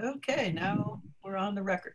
Okay, now we're on the record.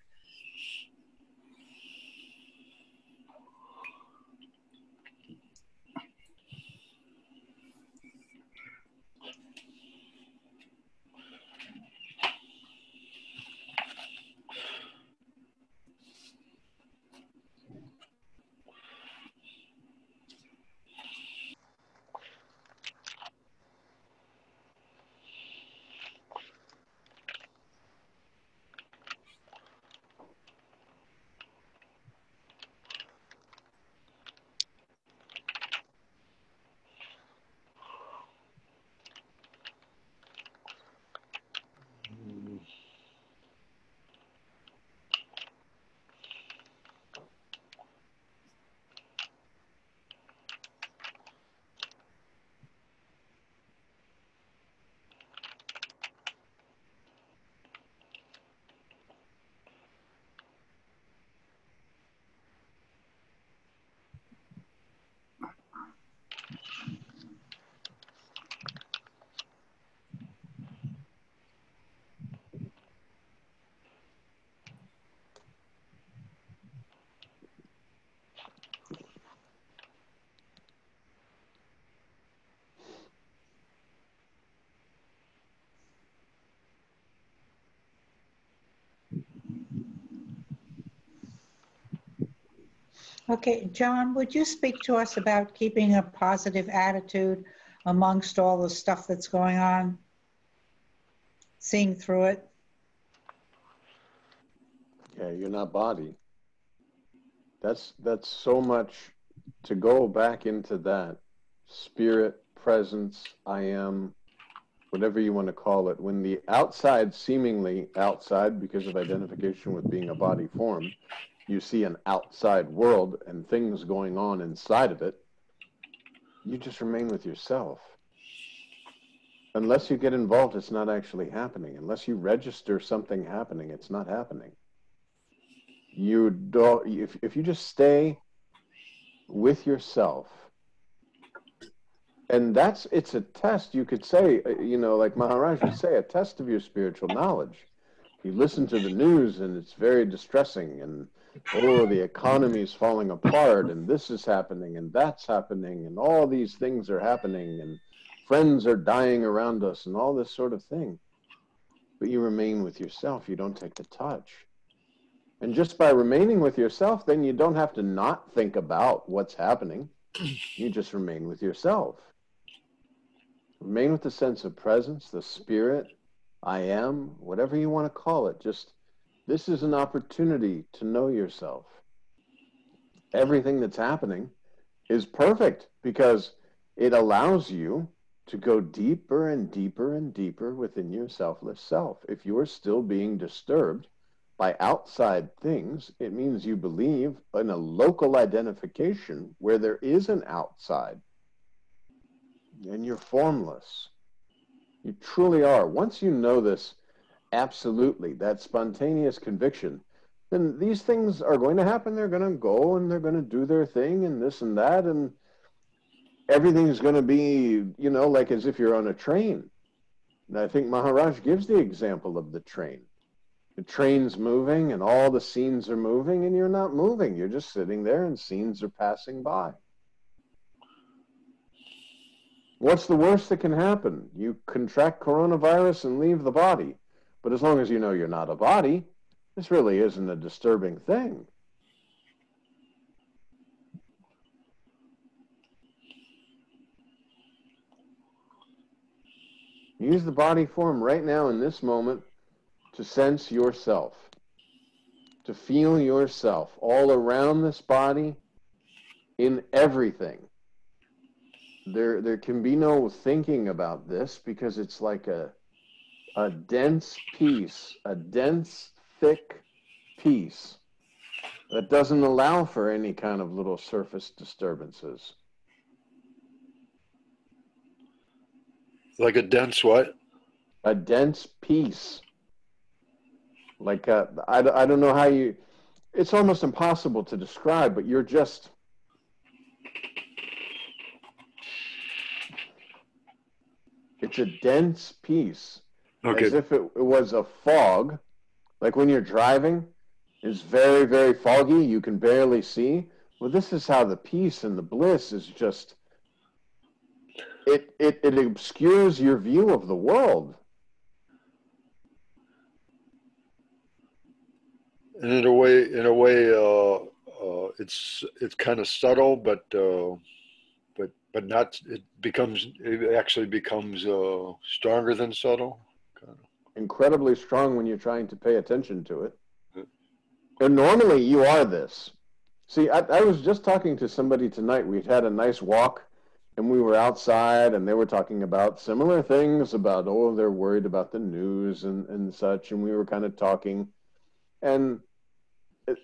Okay, John, would you speak to us about keeping a positive attitude amongst all the stuff that's going on? Seeing through it? Yeah, you're not body. That's so much to go back into that spirit, presence, I am, whatever you want to call it. When the outside, seemingly outside because of identification with being a body form, you see an outside world and things going on inside of it, you just remain with yourself. Unless you get involved, it's not actually happening. Unless you register something happening, it's not happening. You don't, if you just stay with yourself, and it's a test, you could say, like Maharaj would say, a test of your spiritual knowledge. You listen to the news and it's very distressing, and oh, the economy is falling apart, and this is happening, and that's happening, and all these things are happening, and friends are dying around us, and all this sort of thing. But you remain with yourself. You don't take the touch. And just by remaining with yourself, then you don't have to not think about what's happening. You just remain with yourself. Remain with the sense of presence, the spirit, I am, whatever you want to call it. Just, this is an opportunity to know yourself. Everything that's happening is perfect because it allows you to go deeper and deeper and deeper within your selfless self. If you're still being disturbed by outside things, it means you believe in a local identification where there is an outside. And you're formless. You truly are. Once you know this absolutely, that spontaneous conviction, then these things are going to happen. They're going to go and they're going to do their thing and this and that. And everything's going to be, like as if you're on a train. And I think Maharaj gives the example of the train. The train's moving and all the scenes are moving and you're not moving. You're just sitting there and scenes are passing by. What's the worst that can happen? You contract coronavirus and leave the body. But as long as you know you're not a body, this really isn't a disturbing thing. Use the body form right now in this moment to sense yourself, to feel yourself all around this body, in everything. There can be no thinking about this because it's like a dense piece, a dense, thick piece that doesn't allow for any kind of little surface disturbances. Like a dense what? A dense piece. Like, I don't know how you, it's almost impossible to describe, but you're just, it's a dense piece. as if it was a fog. Like when you're driving, it's very, very foggy. You can barely see. Well, this is how the peace and the bliss is just, it obscures your view of the world. And in a way, it's kind of subtle, but not. It actually becomes stronger than subtle. Kind of. Incredibly strong when you're trying to pay attention to it. And normally you are this. See, I was just talking to somebody tonight. We'd had a nice walk, and we were outside, and they were talking about similar things about, oh, they're worried about the news and such, and we were kind of talking. And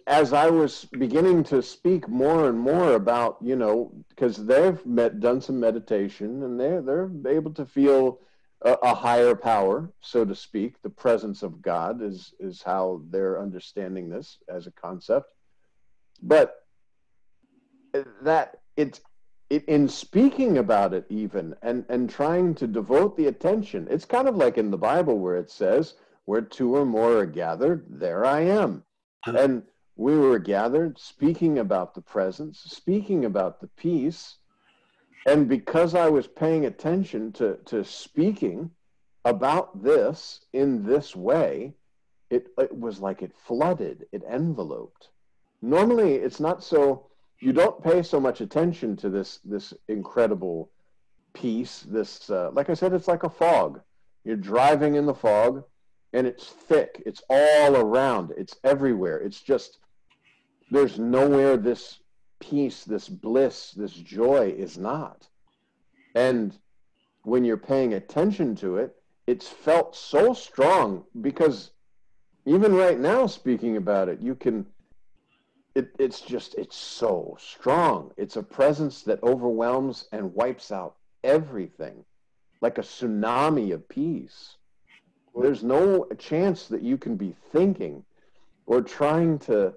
as I was beginning to speak more and more about, you know, because they've done some meditation, and they're able to feel a higher power, so to speak. The presence of God is how they're understanding this as a concept. But that in speaking about it even, and trying to devote the attention, it's kind of like in the Bible where it says, where two or more are gathered, there I am. And we were gathered speaking about the presence, speaking about the peace. And because I was paying attention to speaking about this in this way, it was like it flooded, it enveloped. Normally, it's not so, you don't pay so much attention to this incredible peace, this, like I said, it's like a fog. You're driving in the fog, and it's thick, it's all around, it's everywhere. It's just, there's nowhere this peace, this bliss, this joy is not. And when you're paying attention to it, it's felt so strong, because even right now, speaking about it, you can, it's so strong. It's a presence that overwhelms and wipes out everything, like a tsunami of peace. There's no chance that you can be thinking or trying to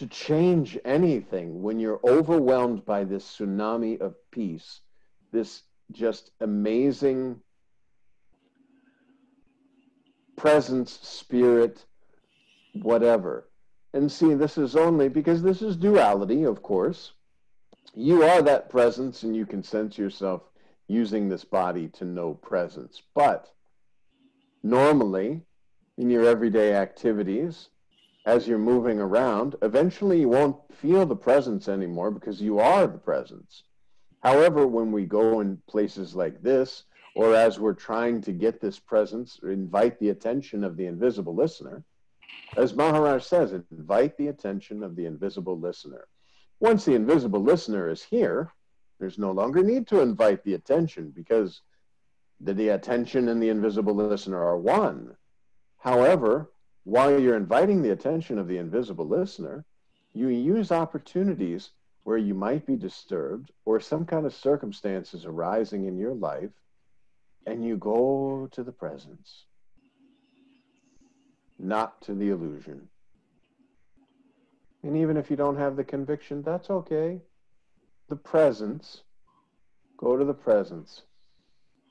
change anything when you're overwhelmed by this tsunami of peace, this just amazing presence, spirit, whatever. And see, this is only because this is duality, of course. You are that presence, and you can sense yourself using this body to know presence. But normally, in your everyday activities, as you're moving around, eventually you won't feel the presence anymore, because you are the presence. However, when we go in places like this, or as we're trying to get this presence, or invite the attention of the invisible listener, as Maharaj says, invite the attention of the invisible listener. Once the invisible listener is here, there's no longer need to invite the attention, because the attention and the invisible listener are one. However, while you're inviting the attention of the invisible listener, you use opportunities where you might be disturbed, or some kind of circumstances arising in your life, and you go to the presence, not to the illusion. And even if you don't have the conviction, that's okay. The presence, go to the presence,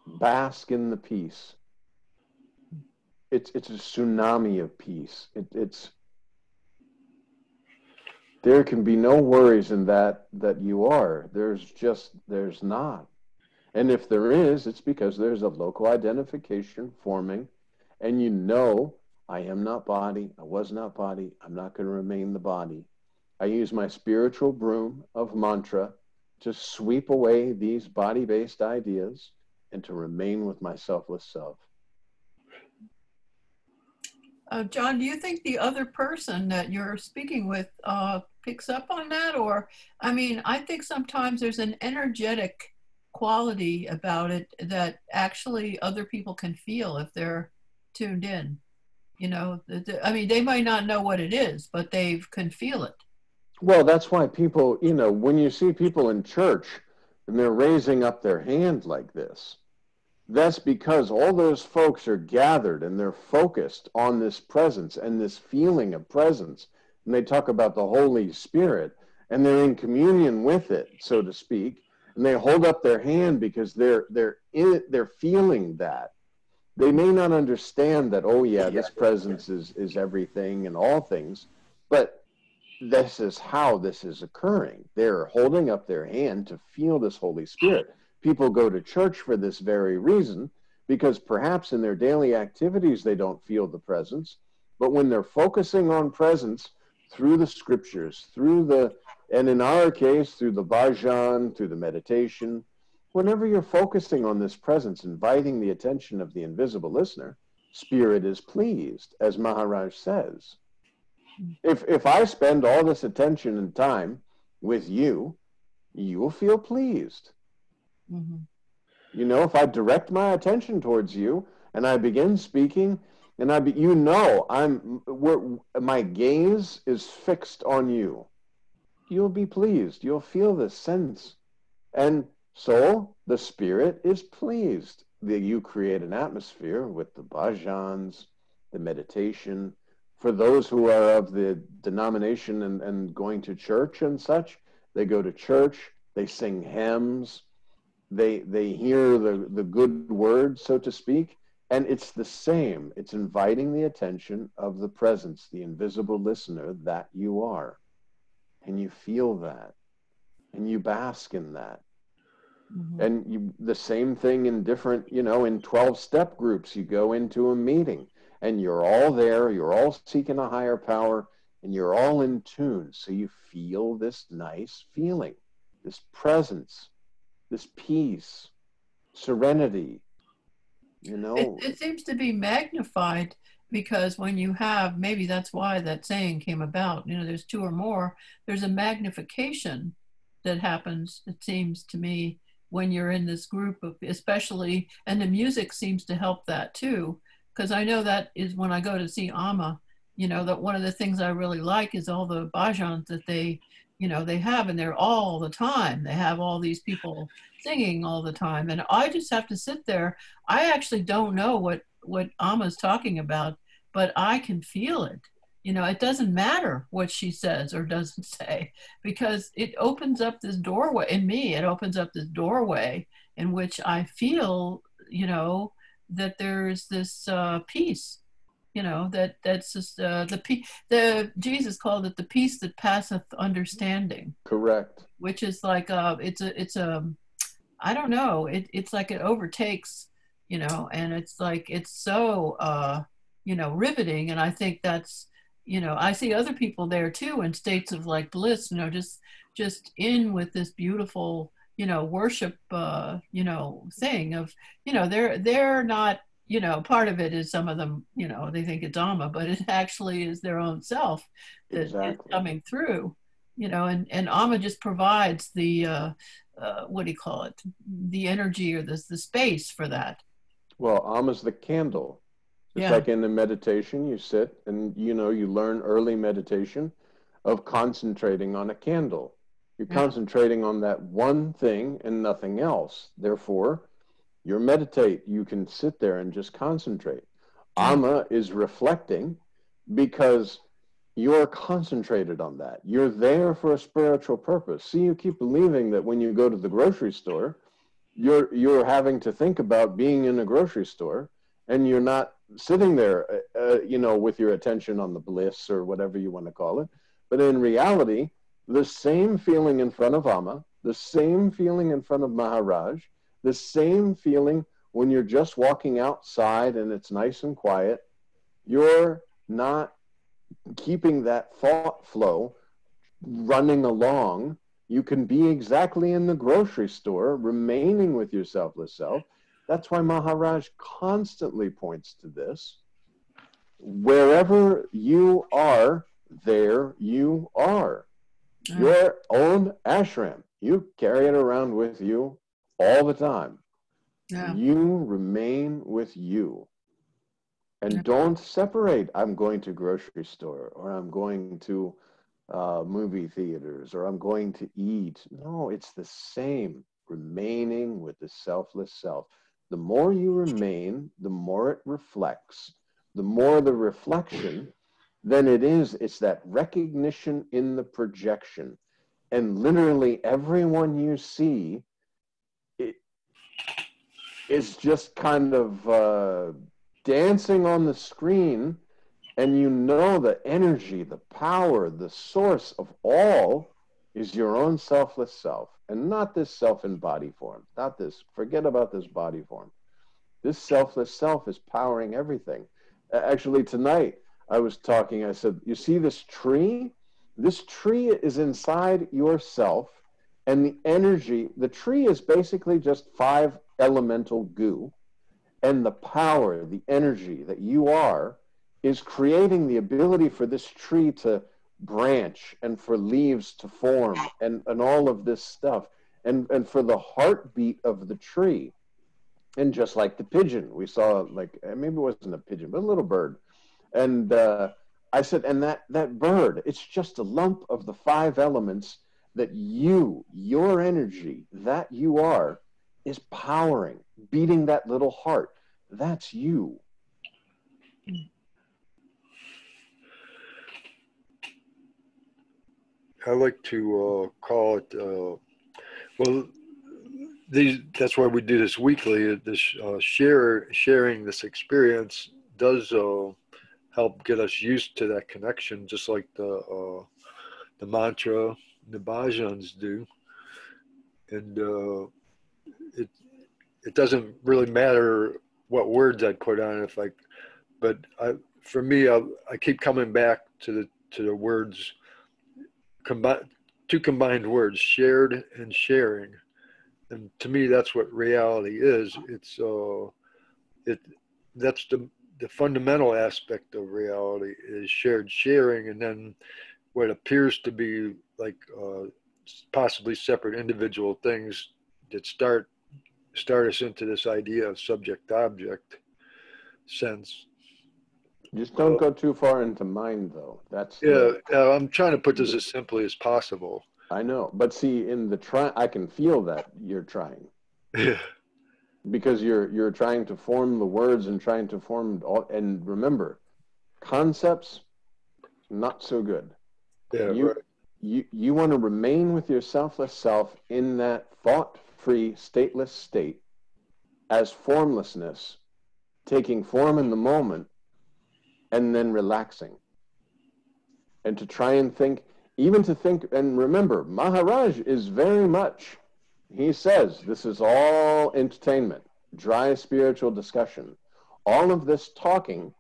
bask in the peace. It's a tsunami of peace. There can be no worries in that you are. There's not. And if there is, it's because there's a local identification forming, and you know, I am not body, I was not body, I'm not going to remain the body. I use my spiritual broom of mantra to sweep away these body-based ideas and to remain with my selfless self. John, do you think the other person that you're speaking with picks up on that? Or, I mean, I think sometimes there's an energetic quality about it that actually other people can feel if they're tuned in. You know, I mean, they might not know what it is, but they can feel it. Well, that's why people, you know, when you see people in church and they're raising up their hand like this, that's because all those folks are gathered and they're focused on this presence and this feeling of presence. And they talk about the Holy Spirit, and they're in communion with it, so to speak. And they hold up their hand because they're feeling that. They may not understand that, oh yeah, this presence is everything and all things, but this is how this is occurring. They're holding up their hand to feel this Holy Spirit. People go to church for this very reason, because perhaps in their daily activities they don't feel the presence, but when they're focusing on presence through the scriptures, and in our case, through the bhajan, through the meditation, whenever you're focusing on this presence, inviting the attention of the invisible listener, Spirit is pleased, as Maharaj says. If I spend all this attention and time with you, you will feel pleased. Mm-hmm. You know, if I direct my attention towards you and I begin speaking, and my gaze is fixed on you, you'll be pleased. You'll feel this sense. And so the Spirit is pleased that you create an atmosphere with the bhajans, the meditation. For those who are of the denomination and going to church and such, they go to church, they sing hymns, they hear the good word, so to speak, and it's the same. It's inviting the attention of the presence, the invisible listener that you are. And you feel that, and you bask in that. Mm-hmm. And the same thing in different, in 12-step groups, you go into a meeting, and you're all there, you're all seeking a higher power, and you're all in tune. So you feel this nice feeling, this presence, this peace, serenity, It seems to be magnified, because when you have, maybe that's why that saying came about, there's two or more, there's a magnification that happens, it seems to me, when you're in this group of, especially, and the music seems to help that too, because I know that is when I go to see Amma, that one of the things I really like is all the bhajans that they have, and they're all the time. They have all these people singing all the time, and I just have to sit there. I actually don't know what Amma's talking about, but I can feel it. It doesn't matter what she says or doesn't say, because it opens up this doorway in me. It opens up this doorway in which I feel, that there's this peace. That's just the Jesus called it the peace that passeth understanding. Correct. Which is like it's a I don't know, it's like it overtakes, and it's like it's so riveting. And I think that's, I see other people there too in states of like bliss, just in with this beautiful worship thing of, they're not, part of it is some of them, they think it's Amma, but it actually is their own self that is coming through, and Amma just provides the, what do you call it? The energy or the space for that. Well, Amma's the candle. It's like in the meditation, you sit and, you learn early meditation of concentrating on a candle. You're concentrating on that one thing and nothing else. Therefore, you meditate. You can sit there and just concentrate. Amma is reflecting because you're concentrated on that. You're there for a spiritual purpose. See, you keep believing that when you go to the grocery store, you're having to think about being in a grocery store, and you're not sitting there, with your attention on the bliss or whatever you want to call it. But in reality, the same feeling in front of Amma, the same feeling in front of Maharaj, the same feeling when you're just walking outside and it's nice and quiet, you're not keeping that thought flow running along. You can be exactly in the grocery store, remaining with your selfless self. That's why Maharaj constantly points to this. Wherever you are, there you are. Your own ashram. You carry it around with you all the time. You remain with you. And don't separate. I'm going to grocery store, or I'm going to movie theaters, or I'm going to eat. No, it's the same. Remaining with the selfless self. The more you remain, the more it reflects. The more the reflection, then it's that recognition in the projection. And literally everyone you see, is just kind of dancing on the screen, and you know the energy, the power, the source of all is your own selfless self, and not this self in body form. Not this. Forget about this body form. This selfless self is powering everything. Actually, tonight I was talking, I said, you see this tree? This tree is inside yourself, and the energy, the tree is basically just 5 elemental goo, and the power, the energy that you are, is creating the ability for this tree to branch and for leaves to form and all of this stuff, and for the heartbeat of the tree. And just like the pigeon, we saw, like, maybe it wasn't a pigeon, but a little bird. And I said, and that bird, it's just a lump of the 5 elements that your energy, that you are, is powering, beating that little heart. That's you. I like to call it, well, that's why we do this weekly. This sharing this experience does help get us used to that connection, just like the mantra, the bhajans do. And it doesn't really matter what words I put on it, but for me, I keep coming back to the words, two combined words, shared and sharing. And to me, that's what reality is. That's the fundamental aspect of reality is shared sharing, and then what appears to be like possibly separate individual things that start us into this idea of subject-object sense. Just don't go too far into mind, though. That's I'm trying to put this as simply as possible. I know, but see, in the I can feel that you're trying. Yeah. Because you're trying to form the words and trying to form all, and remember, concepts, not so good. Yeah, right. You want to remain with your selfless self in that thought-free, stateless state as formlessness, taking form in the moment, and then relaxing. And to try and think, and remember, Maharaj is very much, he says, this is all entertainment, dry spiritual discussion. All of this talking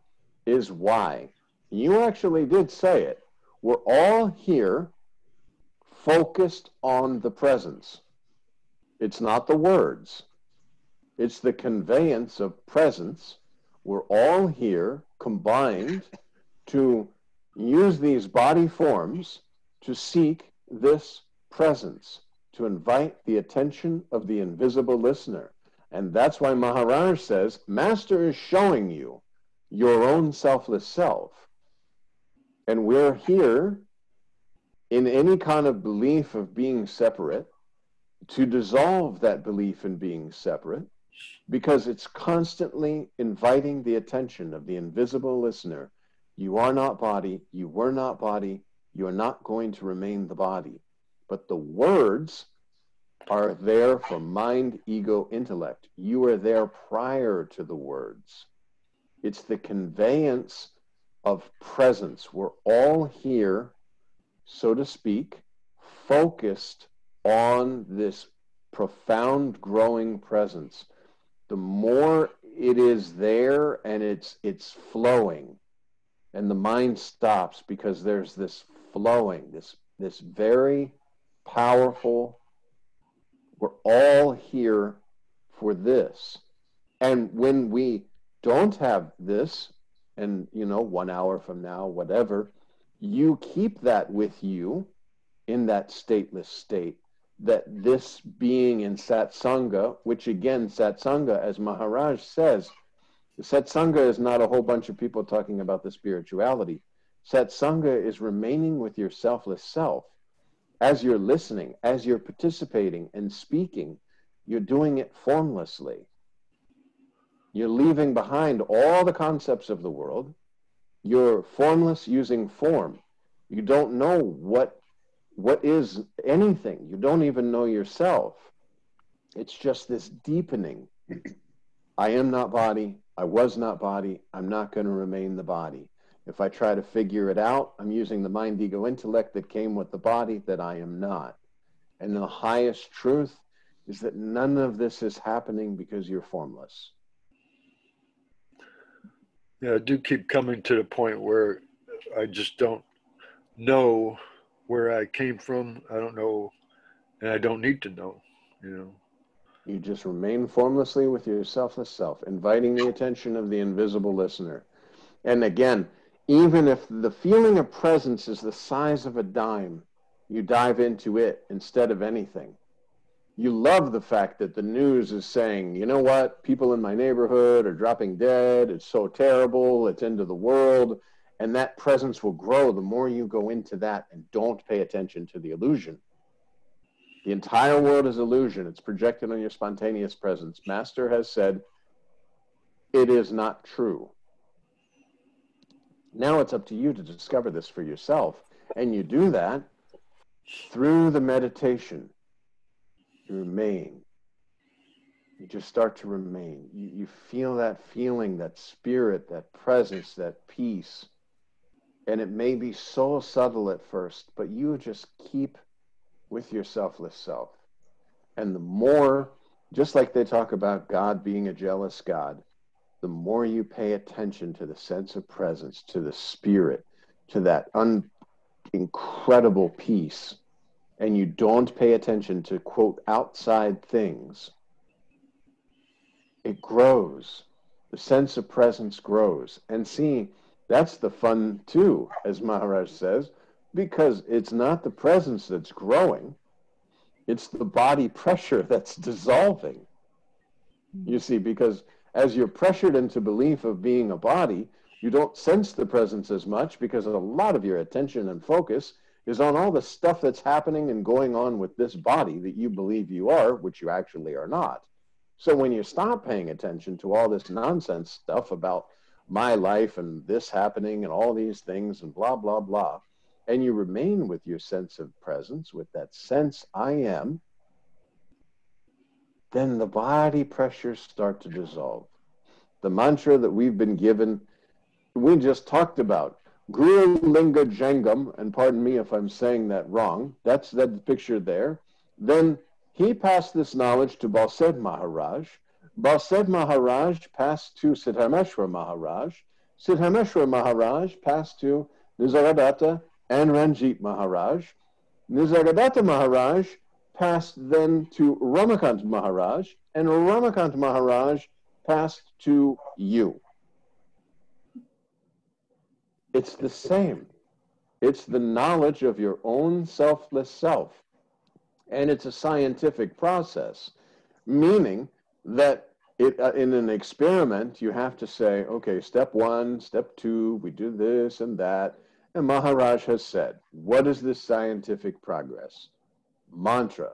is why. You actually did say it. We're all here focused on the presence. It's not the words. It's the conveyance of presence. We're all here combined to use these body forms to seek this presence, to invite the attention of the invisible listener. And that's why Maharaj says, Master is showing you your own selfless self. And we're here in any kind of belief of being separate to dissolve that belief in being separate, because it's constantly inviting the attention of the invisible listener. You are not body, you were not body, you are not going to remain the body. But the words are there for mind, ego, intellect. You are there prior to the words. It's the conveyance of presence. We're all here, so to speak, focused on this profound growing presence. The more it is there and it's flowing, and the mind stops because there's this flowing, this very powerful, we're all here for this. And when we don't have this, and 1 hour from now, whatever, you keep that with you in that stateless state, that this being in satsanga, which again, satsanga, as Maharaj says, the satsanga is not a whole bunch of people talking about the spirituality. Satsanga is remaining with your selfless self. As you're listening, as you're participating and speaking, you're doing it formlessly. You're leaving behind all the concepts of the world. You're formless using form. You don't know what is anything. You don't even know yourself. It's just this deepening I am not body. I was not body. I'm not going to remain the body. If I try to figure it out, I'm using the mind, ego, intellect that came with the body that I am not. And the highest truth is that none of this is happening because you're formless. Yeah, I do keep coming to the point where I just don't know where I came from. I don't know, and I don't need to know, you know. You just remain formlessly with your selfless self, inviting the attention of the invisible listener. And again, even if the feeling of presence is the size of a dime, you dive into it instead of anything. You love the fact that the news is saying, you know what, people in my neighborhood are dropping dead, it's so terrible, it's end of the world, and that presence will grow the more you go into that and don't pay attention to the illusion. The entire world is illusion. It's projected on your spontaneous presence. Master has said, it is not true. Now it's up to you to discover this for yourself. And you do that through the meditation. You remain. You just start to remain. You feel that feeling, that spirit, that presence, that peace. And it may be so subtle at first, but you just keep with your selfless self. And the more, just like they talk about God being a jealous God, the more you pay attention to the sense of presence, to the spirit, to that incredible peace, and you don't pay attention to, quote, outside things, it grows. The sense of presence grows. And see, that's the fun too, as Maharaj says, because it's not the presence that's growing, it's the body pressure that's dissolving. You see, because as you're pressured into belief of being a body, you don't sense the presence as much because a lot of your attention and focus is on all the stuff that's happening and going on with this body that you believe you are, which you actually are not. So when you stop paying attention to all this nonsense stuff about my life and this happening and all these things and blah, blah, blah, and you remain with your sense of presence, with that sense I am, then the body pressures start to dissolve. The mantra that we've been given, we just talked about. Guru Linga Jangam, and pardon me if I'm saying that wrong, that's that picture there. Then he passed this knowledge to Balsed Maharaj. Balsed Maharaj passed to Siddhameshwar Maharaj. Siddhameshwar Maharaj passed to Nisargadatta and Ranjit Maharaj. Nisargadatta Maharaj passed then to Ramakant Maharaj, and Ramakant Maharaj passed to you. It's the same. It's the knowledge of your own selfless self. And it's a scientific process, meaning that in an experiment, you have to say, okay, step 1, step 2, we do this and that. And Maharaj has said, what is this scientific progress? Mantra.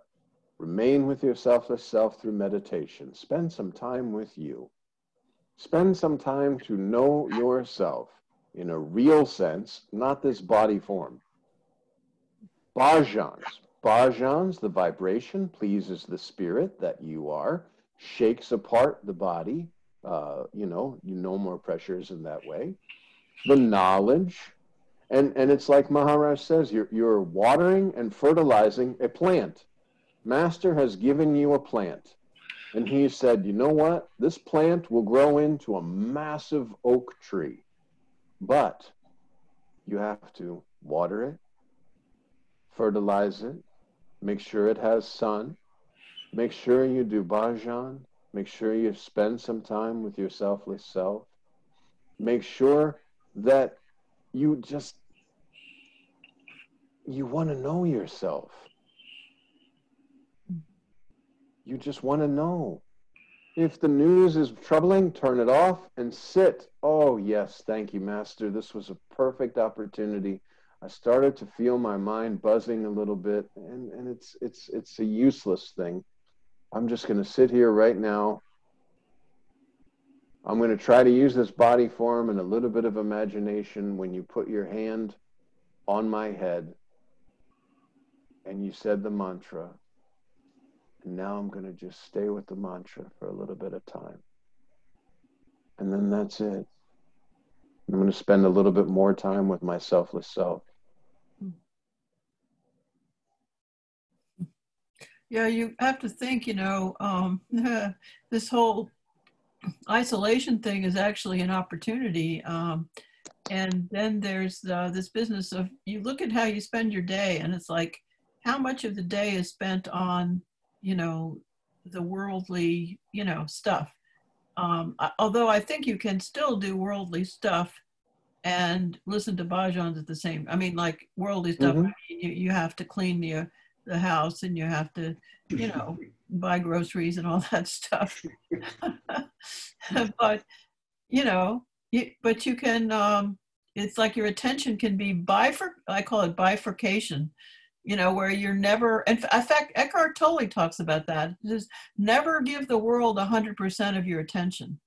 Remain with your selfless self through meditation. Spend some time with you. Spend some time to know yourself in a real sense, not this body form. Bhajans. Bhajans, the vibration, pleases the spirit that you are, shakes apart the body. You know more pressures in that way. The knowledge, and it's like Maharaj says, you're watering and fertilizing a plant. Master has given you a plant. And he said, you know what? This plant will grow into a massive oak tree. But you have to water it, fertilize it, make sure it has sun, make sure you do bhajan, make sure you spend some time with your selfless self, make sure that you want to know yourself. You just want to know. If the news is troubling, turn it off and sit. Oh, yes, thank you, Master. This was a perfect opportunity. I started to feel my mind buzzing a little bit, and it's a useless thing. I'm just going to sit here right now. I'm going to try to use this body form and a little bit of imagination when you put your hand on my head and you said the mantra. And now I'm going to just stay with the mantra for a little bit of time. And then that's it. I'm going to spend a little bit more time with my selfless self. Yeah, you have to think, this whole isolation thing is actually an opportunity. And then there's this business of, you look at how you spend your day, and it's like, how much of the day is spent on, the worldly, stuff. Although I think you can still do worldly stuff and listen to bhajans at the same. I mean, like worldly stuff. Mm-hmm. I mean, you have to clean the house, and you have to, buy groceries and all that stuff. But but you can. It's like your attention can be I call it bifurcation. Where you're never. In fact, Eckhart Tolle talks about that. Just never give the world 100% of your attention.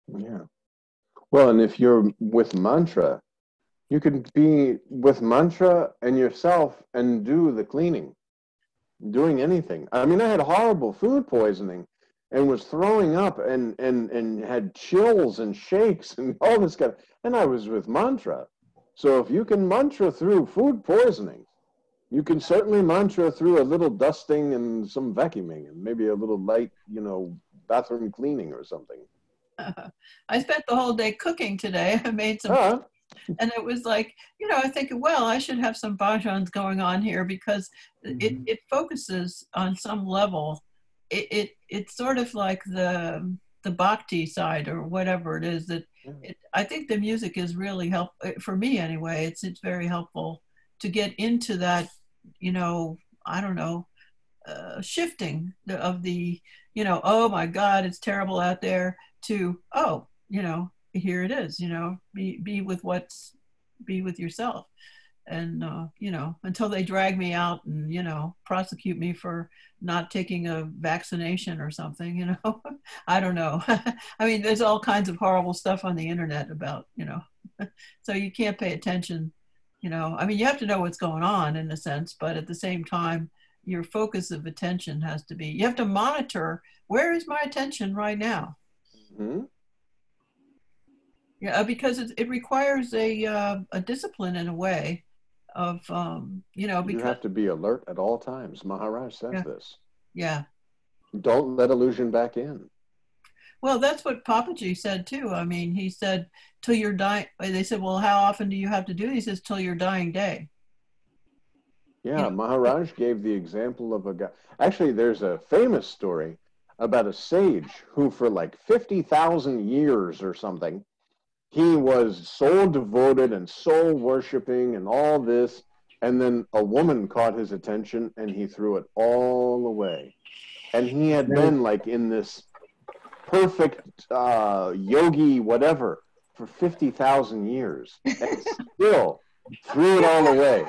Yeah. Well, and if you're with mantra, you can be with mantra and yourself and do the cleaning, doing anything. I mean, I had horrible food poisoning and was throwing up and had chills and shakes and all this kind of, and I was with mantra. So if you can mantra through food poisoning, you can certainly mantra through a little dusting and some vacuuming and maybe a little light, bathroom cleaning or something. I spent the whole day cooking today. I made some, and it was like, I think, well, I should have some bhajans going on here, because it focuses on some level. It's sort of like the bhakti side or whatever it is that I think the music is really for me anyway. It's very helpful to get into that, I don't know, shifting of the, oh my God, it's terrible out there, to, oh, here it is, be with yourself. And, until they drag me out and, prosecute me for not taking a vaccination or something, I don't know. I mean, there's all kinds of horrible stuff on the internet about, so you can't pay attention, I mean, you have to know what's going on in a sense, but at the same time, your focus of attention has to be, you have to monitor, where is my attention right now? Mm-hmm. Yeah, because it requires a discipline in a way of, because you have to be alert at all times. Maharaj says this. Yeah. Don't let illusion back in. Well, that's what Papaji said too. I mean, he said, till you're dying. They said, well, how often do you have to do? He says, till your dying day. Yeah, Maharaj gave the example of a guy. Actually, there's a famous story about a sage who, for like 50,000 years or something, he was so devoted and so worshiping and all this, and then a woman caught his attention and he threw it all away. And he had been like in this perfect yogi whatever for 50,000 years and still threw it all away.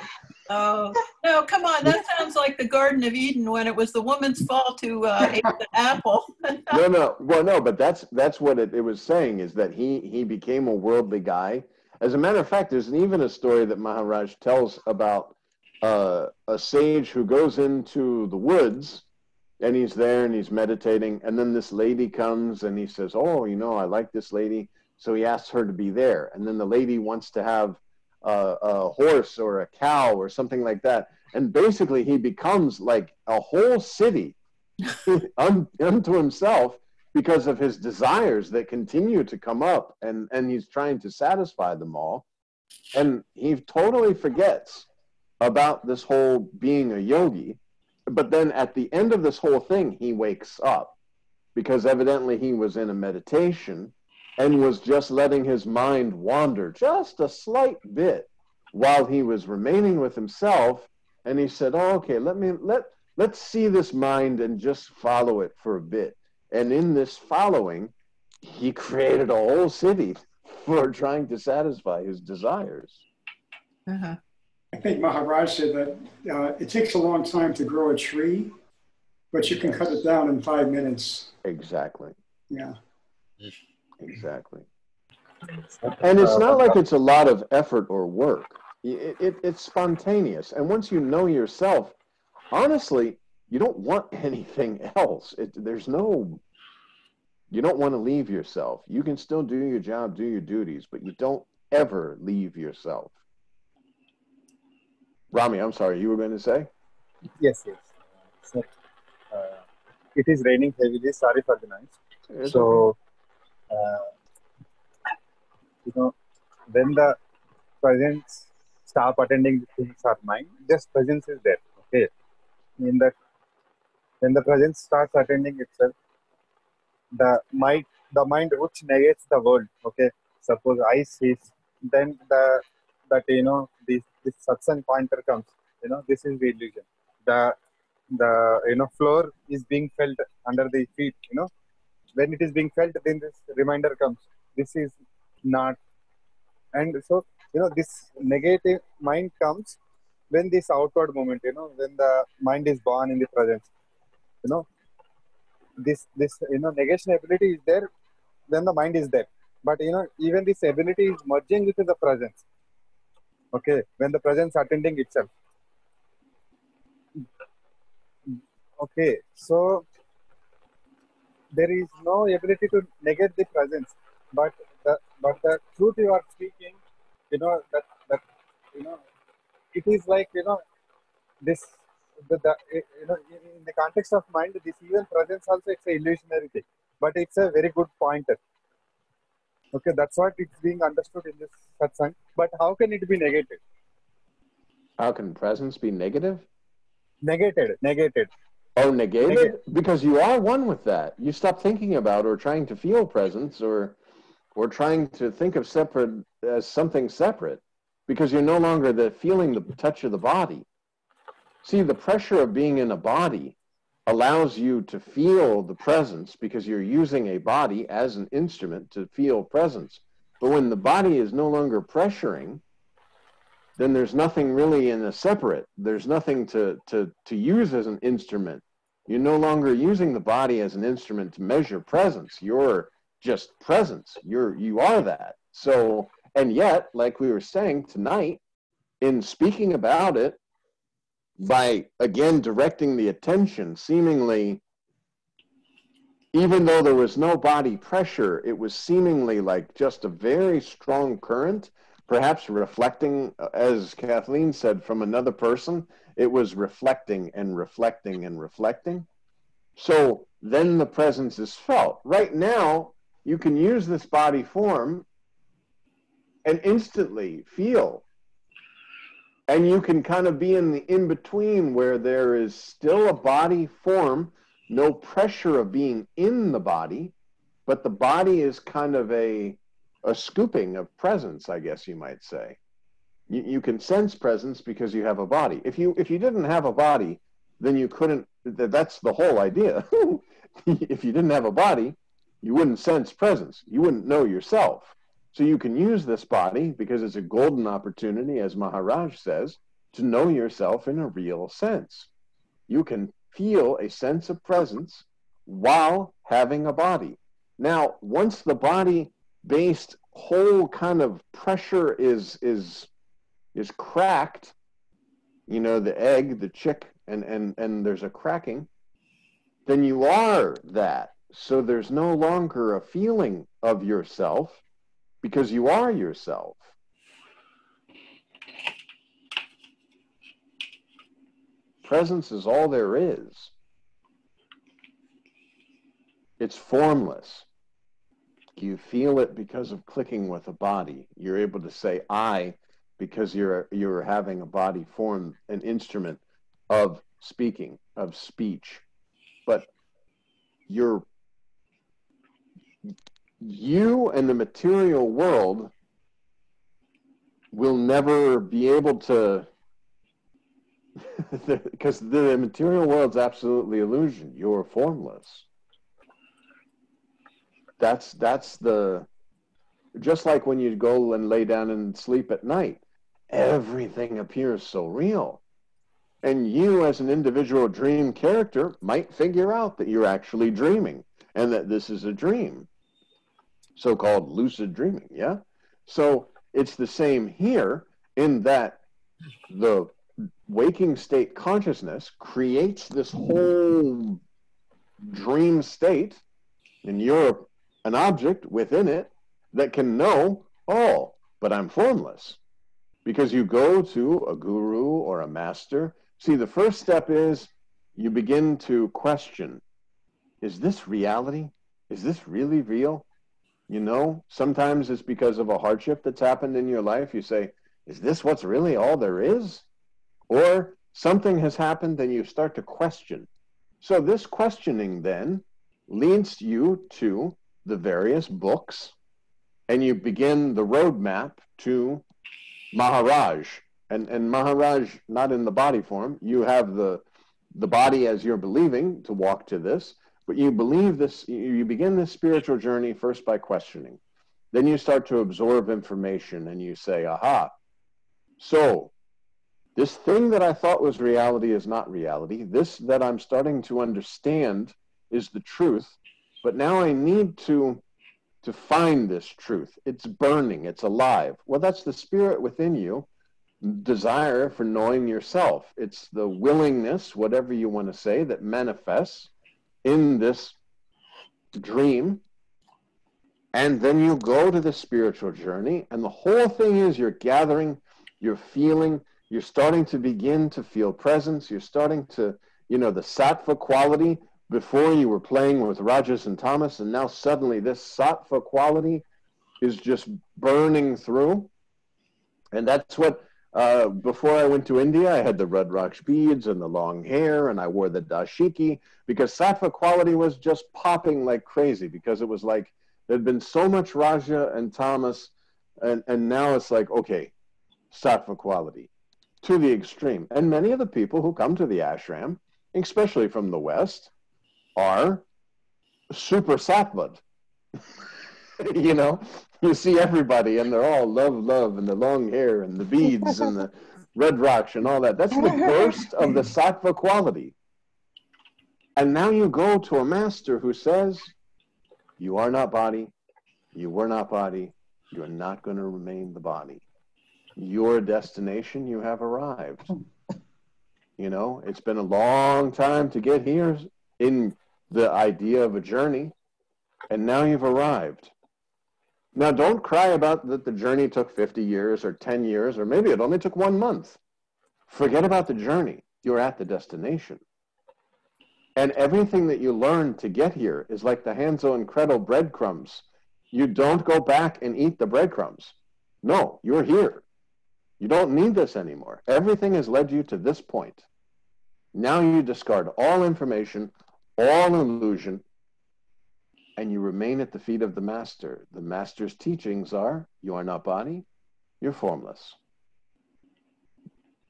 Oh, no, come on. That sounds like the Garden of Eden when it was the woman's fault who ate the apple. No. Well, no, but that's what it was saying, is that he became a worldly guy. As a matter of fact, there's even a story that Maharaj tells about a sage who goes into the woods, and he's there and he's meditating, and then this lady comes and he says, oh, I like this lady. So he asks her to be there. And then the lady wants to have a horse or a cow or something like that. And basically he becomes like a whole city unto himself because of his desires that continue to come up, and he's trying to satisfy them all. And he totally forgets about this whole being a yogi. But then at the end of this whole thing, he wakes up because evidently he was in a meditation and was just letting his mind wander just a slight bit while he was remaining with himself. And he said, oh, okay, let's see this mind and just follow it for a bit. And in this following, he created a whole city for trying to satisfy his desires. Uh-huh. I think Maharaj said that it takes a long time to grow a tree, but you can cut it down in 5 minutes. Exactly. Yeah. Exactly. And it's not like it's a lot of effort or work. It's spontaneous. And once you know yourself, honestly, you don't want anything else. There's no You don't want to leave yourself. You can still do your job, do your duties, but you don't ever leave yourself. Rami, I'm sorry, you were going to say? Yes, yes. So, uh, it is raining heavily. Sorry for the noise. It's okay. So, uh, you know, when the presence stop attending the things or mind, just presence is there. Okay. In that, when the presence starts attending itself, the mind which negates the world. Okay. Suppose I cease, then this satsang pointer comes. This is the illusion. The floor is being felt under the feet. When it is being felt, then this reminder comes. This is not. And so, this negative mind comes when this outward moment, when the mind is born in the presence, you know, this negation ability is there when the mind is there. But, even this ability is merging with the presence. Okay. When the presence attending itself. Okay. So, there is no ability to negate the presence, but the truth you are speaking, that it is like this in the context of mind, this even presence also it's a illusionary thing, but it's a very good pointer. Okay, that's what it's being understood in this satsang. But how can it be negated? How can presence be negative? Negated. Oh, negated? Because you are one with that. You stop thinking about or trying to feel presence or trying to think of separate as something separate, because you're no longer feeling the touch of the body. See, the pressure of being in a body allows you to feel the presence because you're using a body as an instrument to feel presence. But when the body is no longer pressuring, then there's nothing really in a separate. There's nothing to use as an instrument. You're no longer using the body as an instrument to measure presence. You're just presence. You are that. So, and yet, like we were saying tonight, in speaking about it, by again directing the attention, seemingly, even though there was no body pressure, it was seemingly like just a very strong current, perhaps reflecting, as Kathleen said, from another person. It was reflecting and reflecting and reflecting. So then the presence is felt. Right now, you can use this body form and instantly feel. And you can kind of be in the in-between where there is still a body form, no pressure of being in the body, but the body is kind of a scooping of presence, I guess you might say. You can sense presence because you have a body. If you didn't have a body, then you couldn't, that's the whole idea. If you didn't have a body, you wouldn't sense presence. You wouldn't know yourself. So you can use this body because it's a golden opportunity, as Maharaj says, to know yourself in a real sense. You can feel a sense of presence while having a body. Now, once the body-based whole kind of pressure is cracked, the egg, the chick, and there's a cracking, then you are that. So there's no longer a feeling of yourself, because you are yourself. Presence is all there is. It's formless. You feel it because of clicking with a body. You're able to say I because you're having a body form, an instrument of speaking, of speech. But you and the material world will never be able to, because the material world's absolutely illusion. You're formless. That's just like when you go and lay down and sleep at night, everything appears so real. And you as an individual dream character might figure out that you're actually dreaming and that this is a dream. So-called lucid dreaming, yeah? So it's the same here in that the waking state consciousness creates this whole dream state And you're an object within it that can know, oh, but I'm formless. Because you go to a guru or a master. See, the first step is you begin to question, is this reality? Is this really real? You know, sometimes it's because of a hardship that's happened in your life. You say, is this what's really all there is? Or something has happened and you start to question. So this questioning then leads you to the various books, and you begin the roadmap to Maharaj. And Maharaj, not in the body form, you have the body as you're believing to walk to this, but you believe this, you begin this spiritual journey first by questioning. Then you start to absorb information and you say, aha, so this thing that I thought was reality is not reality. This that I'm starting to understand is the truth, but now I need to find this truth. It's burning, it's alive. Well, that's the spirit within you, desire for knowing yourself. It's the willingness, whatever you want to say, that manifests in this dream. And then you go to the spiritual journey, and the whole thing is you're gathering, you're feeling, you're starting to begin to feel presence. You're starting to, you know, the sattva quality. Before you were playing with Rajas and Tamas, and now suddenly this sattva quality is just burning through. And that's what, before I went to India, I had the Rudraksh beads and the long hair, and I wore the dashiki, because sattva quality was just popping like crazy, because it was like there'd been so much Raja and Tamas, and now it's like, okay, sattva quality to the extreme. And many of the people who come to the ashram, especially from the West, are super sattvad. You know, you see everybody and they're all love, and the long hair and the beads and the Rudraksh and all that. That's the burst of the sattva quality. And now you go to a master who says, you are not body, you were not body, you are not going to remain the body. Your destination, you have arrived. You know, it's been a long time to get here in the idea of a journey, and now you've arrived. Now, don't cry about that the journey took 50 years or 10 years, or maybe it only took 1 month. Forget about the journey. You're at the destination. And everything that you learn to get here is like the Hansel and Gretel breadcrumbs. You don't go back and eat the breadcrumbs. No, you're here. You don't need this anymore. Everything has led you to this point. Now you discard all information, all illusion, and you remain at the feet of the master. The master's teachings are, you are not body, you're formless.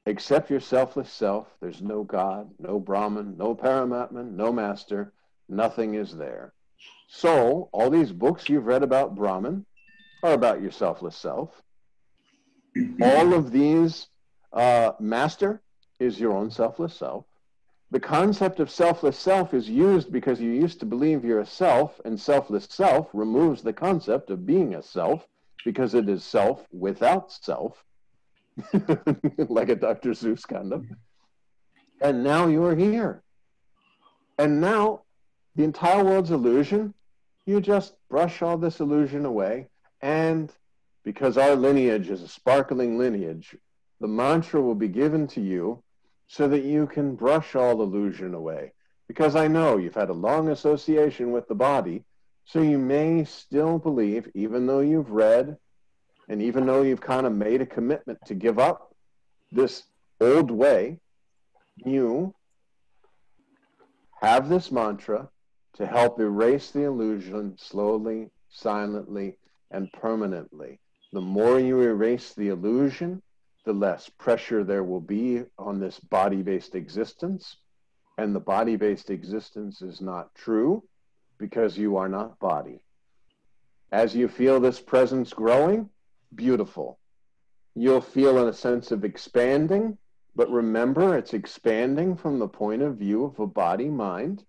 Accept your selfless self. There's no God, no Brahman, no Paramatman, no master. Nothing is there. So all these books you've read about Brahman are about your selfless self. All of these, master is your own selfless self. The concept of selfless self is used because you used to believe you're a self, and selfless self removes the concept of being a self because it is self without self, like a Dr. Seuss kind of. And now you're here. And now the entire world's illusion, you just brush all this illusion away, and because our lineage is a sparkling lineage, the mantra will be given to you so that you can brush all illusion away. Because I know you've had a long association with the body, so you may still believe, even though you've read, and even though you've kind of made a commitment to give up this old way, you have this mantra to help erase the illusion slowly, silently, and permanently. The more you erase the illusion, the less pressure there will be on this body-based existence. And the body-based existence is not true because you are not body. As you feel this presence growing, beautiful. You'll feel a sense of expanding, but remember, it's expanding from the point of view of a body-mind.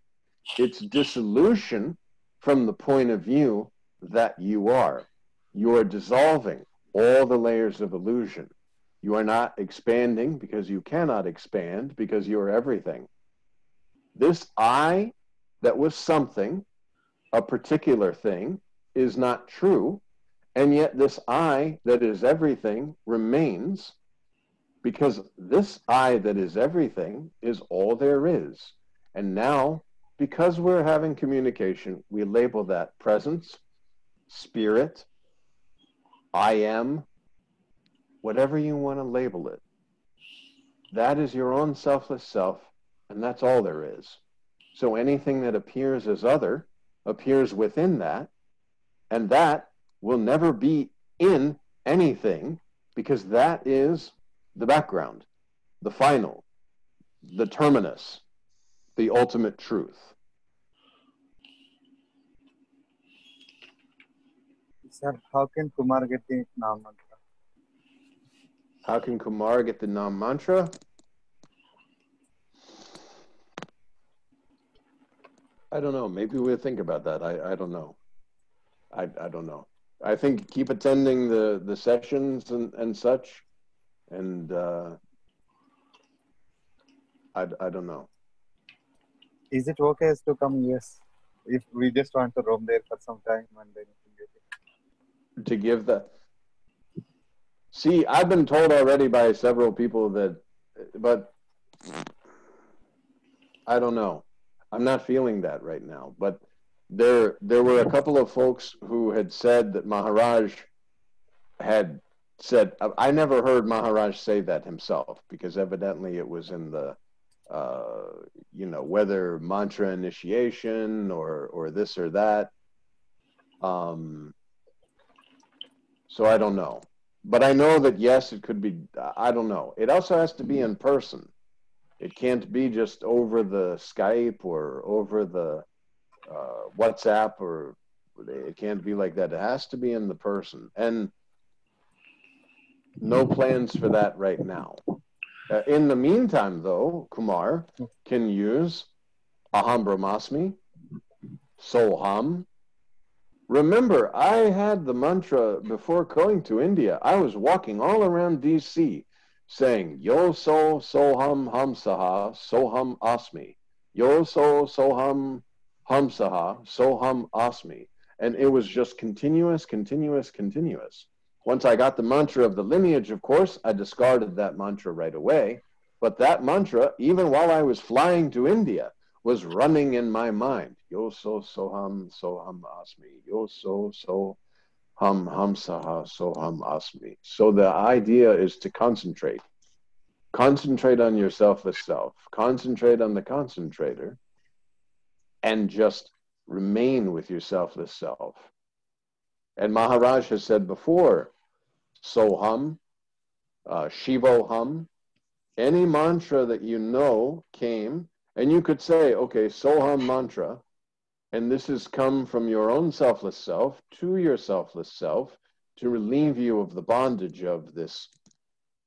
It's dissolution from the point of view that you are. You are dissolving all the layers of illusion. You are not expanding because you cannot expand because you are everything. This I that was something a particular thing is not true, and yet this I that is everything remains, because this I that is everything is all there is. And now, because we're having communication, we label that presence, spirit, I am, whatever you want to label it. That is your own selfless self, and that's all there is. So anything that appears as other appears within that, and that will never be in anything, because that is the background, the final, the terminus, the ultimate truth. Sir, how can Kumar get the Naam Mantra? How can Kumar get the Naam Mantra? I don't know. Maybe we'll think about that. I don't know. I don't know. I think keep attending the sessions and such, and I don't know. Is it okay as to come? Yes. If we just want to roam there for some time and then get it. To give the... See, I've been told already by several people that, but I don't know. I'm not feeling that right now. But there were a couple of folks who had said that Maharaj had said, I never heard Maharaj say that himself, because evidently it was in the, whether mantra initiation or this or that. So I don't know. But I know that, yes, it could be, I don't know. It also has to be in person. It can't be just over the Skype or over the WhatsApp, or it can't be like that. It has to be in the person. And no plans for that right now. In the meantime, though, Kumar can use Aham Brahmasmi, Soham. Remember, I had the mantra before going to India. I was walking all around DC saying, Yo so soham hamsaha soham asmi. Yo so soham hamsaha soham asmi. And it was just continuous, continuous, continuous. Once I got the mantra of the lineage, of course, I discarded that mantra right away. But that mantra, even while I was flying to India, was running in my mind. Yo so soham asmi. Yo so hamsaha soham asmi. So the idea is to concentrate. Concentrate on your selfless self. Concentrate on the concentrator, and just remain with your selfless self. And Maharaj has said before, Soham, Shivoham, any mantra that you know came, and you could say, okay, Soham mantra, and this has come from your own selfless self to your selfless self to relieve you of the bondage of this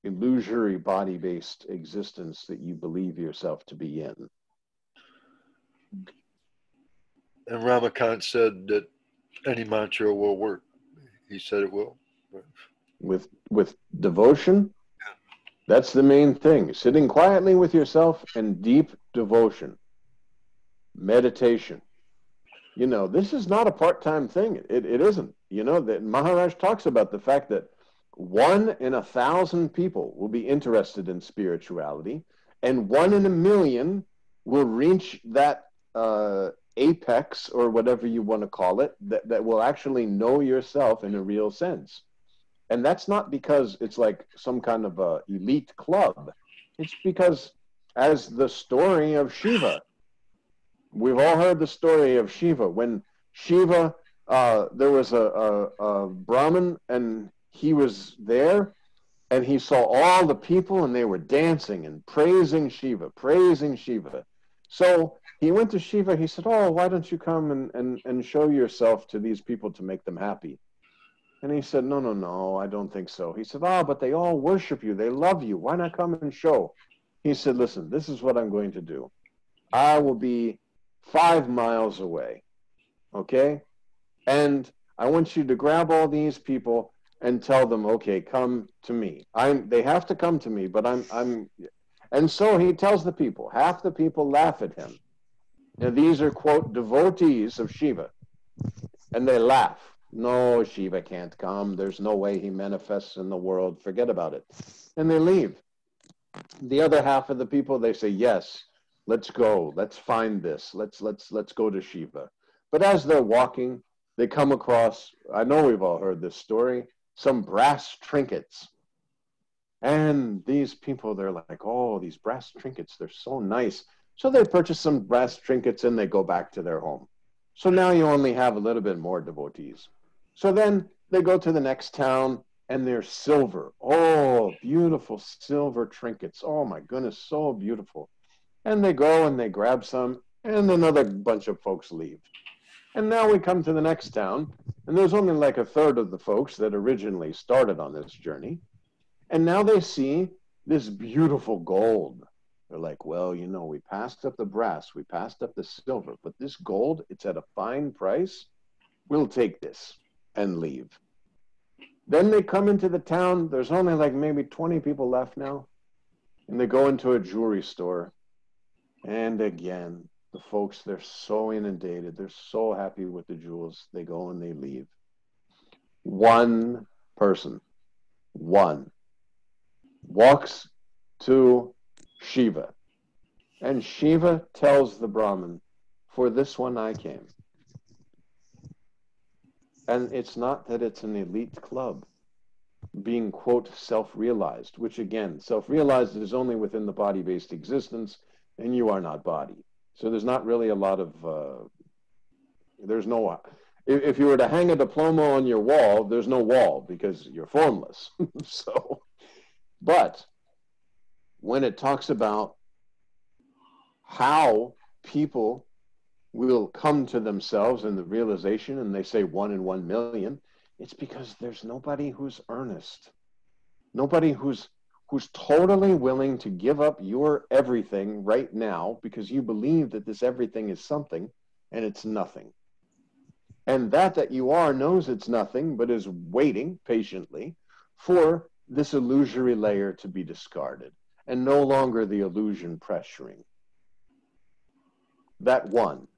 illusory body-based existence that you believe yourself to be in. And Ramakant said that any mantra will work. He said it will. With devotion, that's the main thing. Sitting quietly with yourself and deep devotion. Meditation. This is not a part-time thing. It isn't. That Maharaj talks about the fact that 1 in 1,000 people will be interested in spirituality, and 1 in 1,000,000 will reach that apex, or whatever you want to call it, that will actually know yourself in a real sense. And that's not because it's like some kind of a elite club. It's because, as the story of Shiva, we've all heard the story of Shiva. When Shiva, there was a Brahmin, and he was there, and he saw all the people, and they were dancing and praising Shiva, praising Shiva. So he went to Shiva. He said, oh, why don't you come and show yourself to these people to make them happy? And he said, no, I don't think so. He said, but they all worship you. They love you. Why not come and show? He said, listen, this is what I'm going to do. I will be 5 miles away, okay? And I want you to grab all these people and tell them, okay, come to me. They have to come to me, but I'm. And so he tells the people. Half the people laugh at him. Now, these are, quote, devotees of Shiva. And they laugh. No, Shiva can't come. There's no way he manifests in the world. Forget about it. And they leave. The other half of the people, they say, yes, let's go. Let's find this. Let's go to Shiva. But as they're walking, they come across, I know we've all heard this story, some brass trinkets. And these people, they're like, oh, these brass trinkets, they're so nice. So they purchase some brass trinkets and they go back to their home. So now you only have a little bit more devotees. So then they go to the next town and they're silver. Oh, beautiful silver trinkets. Oh my goodness, so beautiful. And they go and they grab some and another bunch of folks leave. And now we come to the next town and there's only like a third of the folks that originally started on this journey. And now they see this beautiful gold. They're like, well, you know, we passed up the brass, we passed up the silver, but this gold, it's at a fine price. We'll take this and leave. Then they come into the town. There's only like maybe 20 people left now. And they go into a jewelry store. And again, the folks, they're so inundated. They're so happy with the jewels. They go and they leave. One person, one, walks to Shiva. And Shiva tells the Brahmin, for this one I came. And it's not that it's an elite club being, quote, self-realized, which again, self-realized is only within the body-based existence, and you are not body. So there's not really a lot of, there's no, if you were to hang a diploma on your wall, there's no wall because you're formless. So, but when it talks about how people will come to themselves in the realization, and they say 1 in 1 million, it's because there's nobody who's earnest, nobody who's totally willing to give up your everything right now because you believe that this everything is something and it's nothing. And that you are knows it's nothing, but is waiting patiently for this illusory layer to be discarded and no longer the illusion pressuring. That one.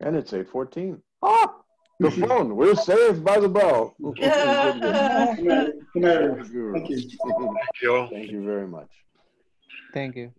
And it's 8:14. Ah, the phone. We're saved by the bell. Good, good. Good night, everyone. Thank you. Thank you all. Thank you very much. Thank you.